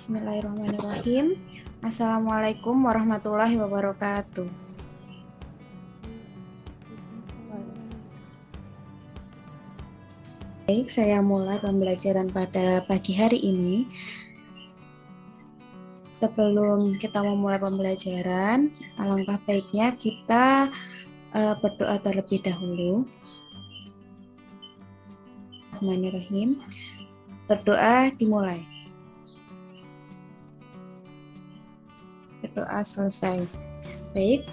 Bismillahirrahmanirrahim. Assalamualaikum warahmatullahi wabarakatuh. Baik, saya mulai pembelajaran pada pagi hari ini. Sebelum kita memulai pembelajaran, alangkah baiknya kita berdoa terlebih dahulu. Bismillahirrahmanirrahim. Berdoa dimulai. Berdoa selesai. Baik,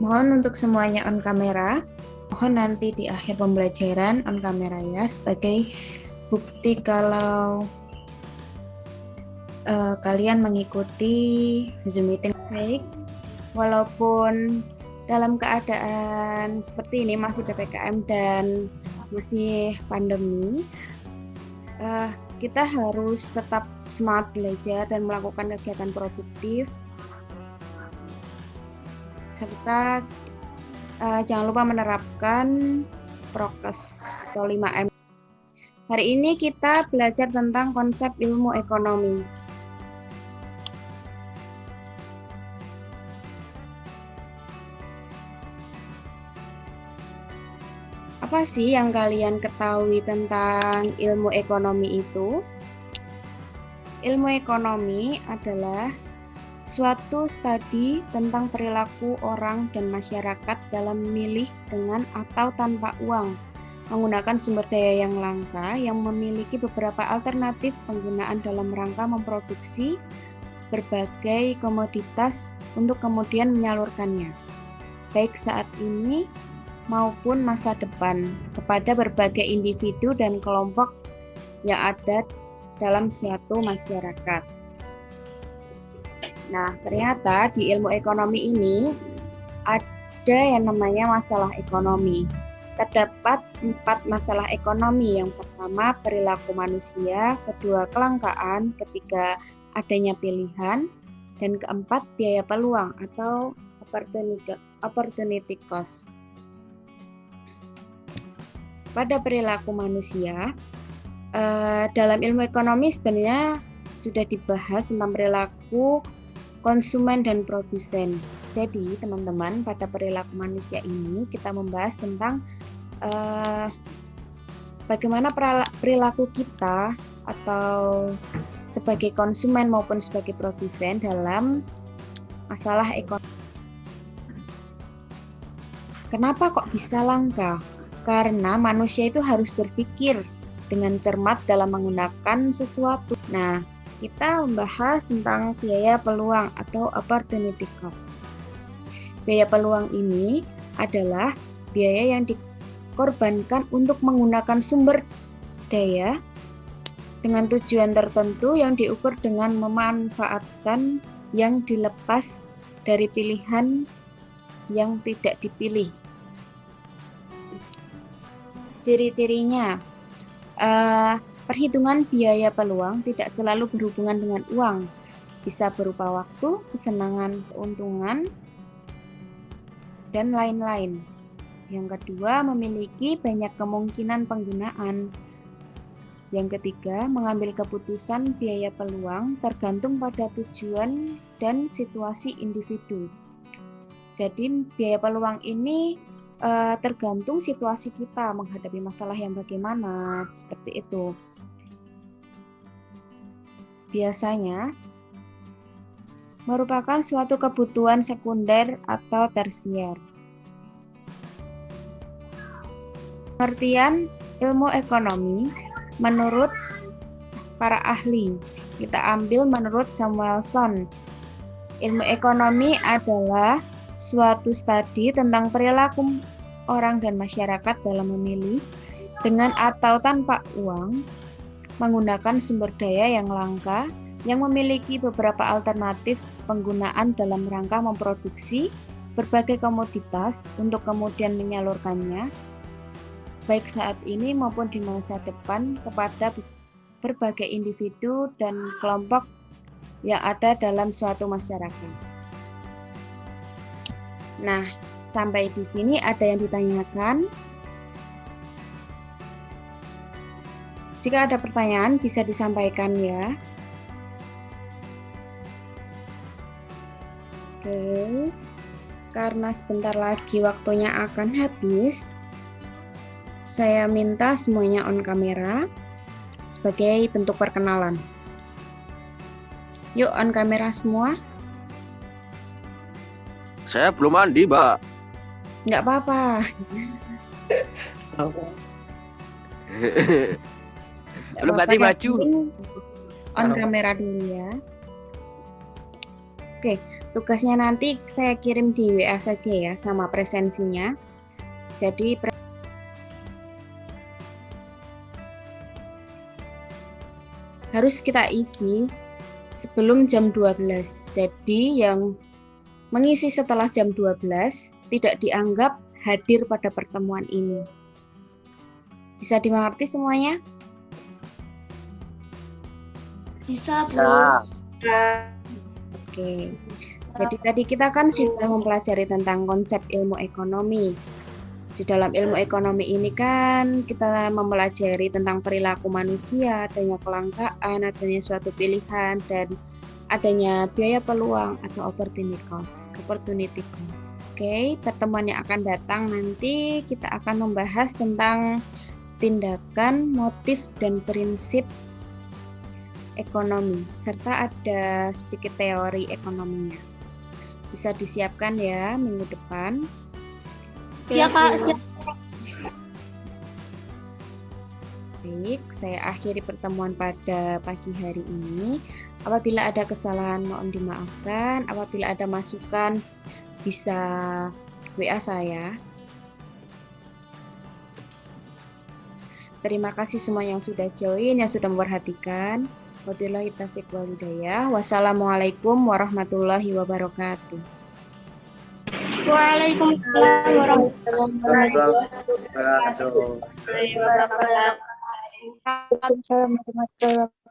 mohon untuk semuanya on kamera. Mohon nanti di akhir pembelajaran on kamera ya, sebagai bukti kalau kalian mengikuti Zoom meeting. Baik, walaupun dalam keadaan seperti ini masih PPKM dan masih pandemi, kita harus tetap semangat belajar dan melakukan kegiatan produktif, serta jangan lupa menerapkan prokes atau 5M. Hari ini kita belajar tentang konsep ilmu ekonomi. Apa sih yang kalian ketahui tentang ilmu ekonomi itu? Ilmu ekonomi adalah suatu studi tentang perilaku orang dan masyarakat dalam memilih dengan atau tanpa uang, menggunakan sumber daya yang langka yang memiliki beberapa alternatif penggunaan dalam rangka memproduksi berbagai komoditas untuk kemudian menyalurkannya, baik saat ini maupun masa depan, kepada berbagai individu dan kelompok yang ada dalam suatu masyarakat. Nah, ternyata di ilmu ekonomi ini ada yang namanya masalah ekonomi. Terdapat 4 masalah ekonomi. Yang pertama, perilaku manusia, kedua, kelangkaan, ketiga, adanya pilihan, dan keempat, biaya peluang atau opportunity cost. Pada perilaku manusia, dalam ilmu ekonomi sebenarnya sudah dibahas tentang perilaku konsumen dan produsen. Jadi teman-teman, pada perilaku manusia ini kita membahas tentang bagaimana perilaku kita atau sebagai konsumen maupun sebagai produsen dalam masalah ekonomi. Kenapa kok bisa langka? Karena manusia itu harus berpikir dengan cermat dalam menggunakan sesuatu. Nah, kita membahas tentang biaya peluang atau opportunity cost. Biaya peluang ini adalah biaya yang dikorbankan untuk menggunakan sumber daya dengan tujuan tertentu yang diukur dengan memanfaatkan yang dilepas dari pilihan yang tidak dipilih. Ciri-cirinya, perhitungan biaya peluang tidak selalu berhubungan dengan uang, bisa berupa waktu, kesenangan, keuntungan, dan lain-lain. Yang kedua, memiliki banyak kemungkinan penggunaan. Yang ketiga, mengambil keputusan biaya peluang tergantung pada tujuan dan situasi individu. Jadi, biaya peluang ini tergantung situasi kita menghadapi masalah yang bagaimana, seperti itu. Biasanya merupakan suatu kebutuhan sekunder atau tersier. Pengertian ilmu ekonomi menurut para ahli, kita ambil menurut Samuelson. Ilmu ekonomi adalah suatu studi tentang perilaku orang dan masyarakat dalam memilih dengan atau tanpa uang, menggunakan sumber daya yang langka, yang memiliki beberapa alternatif penggunaan dalam rangka memproduksi berbagai komoditas untuk kemudian menyalurkannya, baik saat ini maupun di masa depan, kepada berbagai individu dan kelompok yang ada dalam suatu masyarakat. Nah, sampai di sini ada yang ditanyakan? Jika ada pertanyaan bisa disampaikan ya. Oke. Karena sebentar lagi waktunya akan habis, saya minta semuanya on kamera sebagai bentuk perkenalan. Yuk on kamera semua. Saya belum mandi, Mbak. Nggak apa-apa. Belum ganti baju. On kamera dulu ya. Oke, tugasnya nanti saya kirim di WA saja ya, sama presensinya. Jadi harus kita isi sebelum jam 12. Jadi yang mengisi setelah jam 12 tidak dianggap hadir pada pertemuan ini. Bisa dimengerti semuanya? Bisa, Bu. Oke. Jadi tadi kita kan sudah mempelajari tentang konsep ilmu ekonomi. Di dalam ilmu ekonomi ini kan kita mempelajari tentang perilaku manusia, adanya kelangkaan, adanya suatu pilihan, dan adanya biaya peluang atau opportunity cost. Oke, pertemuan yang akan datang nanti kita akan membahas tentang tindakan, motif, dan prinsip ekonomi, serta ada sedikit teori ekonominya. Bisa disiapkan ya minggu depan. Iya, Kak. Baik, saya akhiri pertemuan pada pagi hari ini. Apabila ada kesalahan mohon dimaafkan. Apabila ada masukan bisa WA saya. Terima kasih semua yang sudah join, yang sudah memperhatikan. Wabillahi taufiq wal hidayah. Wassalamualaikum warahmatullahi wabarakatuh. Waalaikumsalam warahmatullahi wabarakatuh. Waalaikumsalam warahmatullahi wabarakatuh.